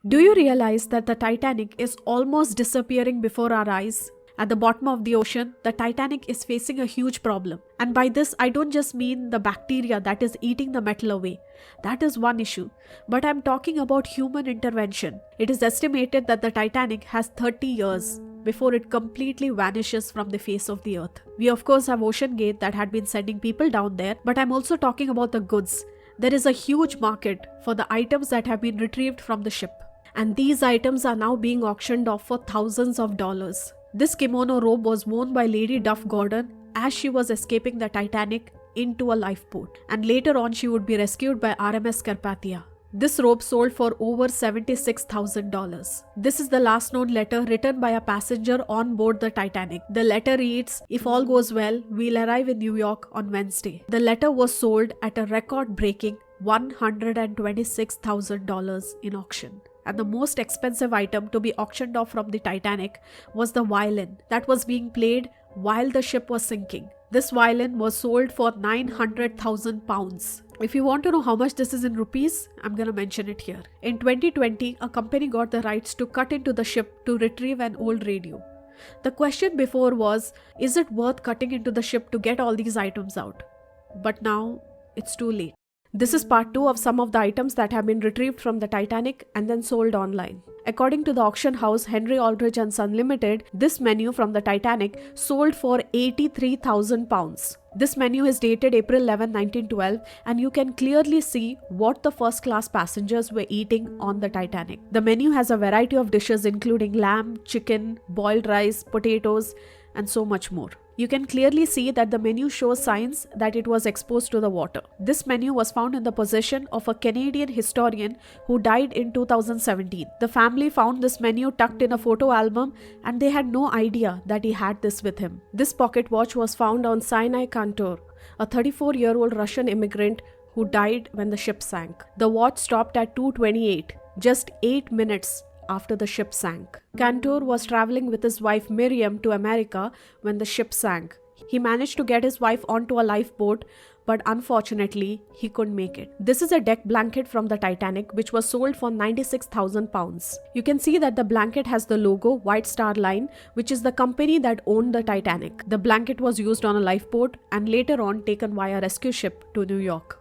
Do you realize that the Titanic is almost disappearing before our eyes? At the bottom of the ocean, the Titanic is facing a huge problem. And by this, I don't just mean the bacteria that is eating the metal away. That is one issue. But I'm talking about human intervention. It is estimated that the Titanic has 30 years before it completely vanishes from the face of the earth. We of course have Ocean Gate that had been sending people down there, but I'm also talking about the goods. There is a huge market for the items that have been retrieved from the ship. And these items are now being auctioned off for thousands of dollars. This kimono robe was worn by Lady Duff Gordon as she was escaping the Titanic into a lifeboat, and later on she would be rescued by RMS Carpathia. This robe sold for over $76,000. This is the last known letter written by a passenger on board the Titanic. The letter reads, "If all goes well, we'll arrive in New York on Wednesday." The letter was sold at a record-breaking $126,000 in auction. And the most expensive item to be auctioned off from the Titanic was the violin that was being played while the ship was sinking. This violin was sold for 900,000 pounds. If you want to know how much this is in rupees, I'm gonna mention it here. In 2020, a company got the rights to cut into the ship to retrieve an old radio. The question before was, is it worth cutting into the ship to get all these items out? But now, it's too late. This is part 2 of some of the items that have been retrieved from the Titanic and then sold online. According to the auction house Henry Aldrich and Son Limited, this menu from the Titanic sold for 83,000 pounds. This menu is dated April 11, 1912, and you can clearly see what the first class passengers were eating on the Titanic. The menu has a variety of dishes including lamb, chicken, boiled rice, potatoes, and so much more. You can clearly see that the menu shows signs that it was exposed to the water. This menu was found in the possession of a Canadian historian who died in 2017. The family found this menu tucked in a photo album and they had no idea that he had this with him. This pocket watch was found on Sinai Kantor, a 34-year-old Russian immigrant who died when the ship sank. The watch stopped at 2:28, just 8 minutes after the ship sank. Cantor was traveling with his wife Miriam to America when the ship sank. He managed to get his wife onto a lifeboat, but unfortunately, he couldn't make it. This is a deck blanket from the Titanic, which was sold for 96,000 pounds. You can see that the blanket has the logo White Star Line, which is the company that owned the Titanic. The blanket was used on a lifeboat and later on taken via rescue ship to New York.